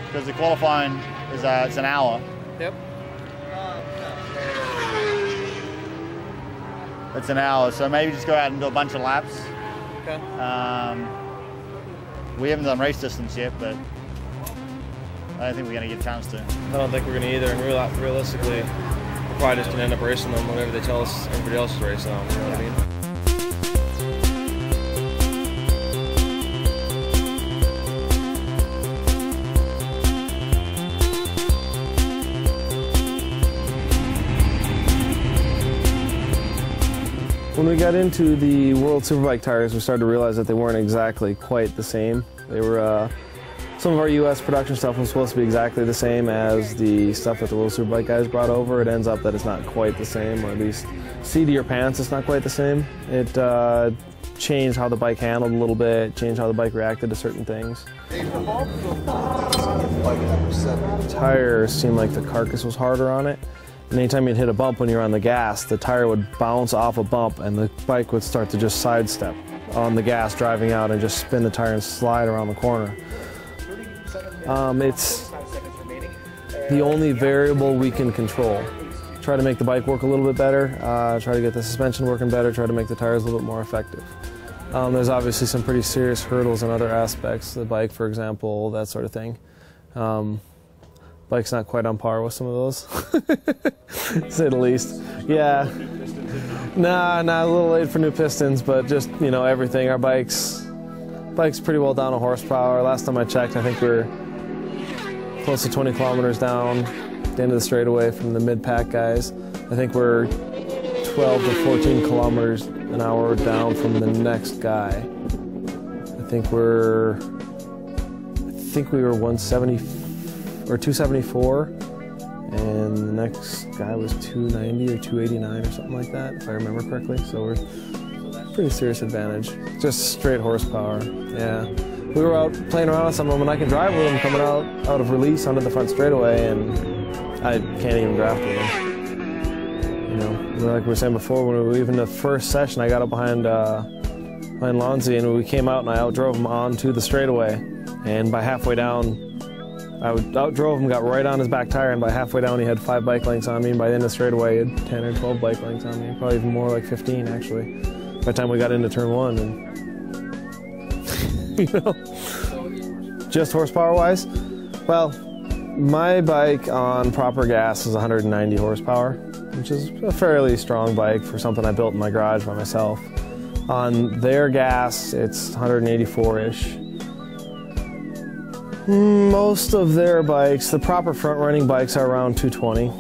because the qualifying is it's an hour. Yep. It's an hour, so maybe just go out and do a bunch of laps. Okay. We haven't done race distance yet, but I don't think we're going to get a chance to. I don't think we're going to either, and realistically, we're probably just going to end up racing them whenever they tell us everybody else is racing them, you know what I mean? When we got into the World Superbike tires, we started to realize that they weren't exactly quite the same. They were, some of our US production stuff was supposed to be exactly the same as the stuff that the World Superbike guys brought over. It ends up that it's not quite the same, or at least seat of your pants, it's not quite the same. It changed how the bike handled a little bit, changed how the bike reacted to certain things. The tires seemed like the carcass was harder on it. And anytime you'd hit a bump when you were on the gas, the tire would bounce off a bump and the bike would start to just sidestep on the gas driving out and just spin the tire and slide around the corner. It's the only variable we can control. Try to make the bike work a little bit better, try to get the suspension working better, try to make the tires a little bit more effective. There's obviously some pretty serious hurdles in other aspects, the bike, for example, that sort of thing. Bike's not quite on par with some of those, to say the least. Yeah, nah, a little late for new pistons, but just, you know, everything. Our bike's pretty well down on horsepower. Last time I checked, I think we were close to 20 kilometers down the end of the straightaway from the mid-pack guys. I think we're 12 to 14 kilometers an hour down from the next guy. I think we were 170 or 274, and the next guy was 290 or 289 or something like that, if I remember correctly. So we're pretty serious advantage. Just straight horsepower, yeah. We were out playing around with some of them, and I can drive with them coming out of release onto the front straightaway, and I can't even draft with them. You know, like we were saying before, when we were leaving the first session, I got up behind Lonzy, and we came out and I outdrove him onto the straightaway, and by halfway down, I outdrove him, got right on his back tire, and by halfway down he had 5 bike lengths on me, and by the end of the straightaway he had 10 or 12 bike lengths on me, probably even more, like 15 actually, by the time we got into turn 1. And you know, just horsepower-wise, well, my bike on proper gas is 190 horsepower, which is a fairly strong bike for something I built in my garage by myself. On their gas, it's 184-ish. Most of their bikes, the proper front-running bikes, are around 220.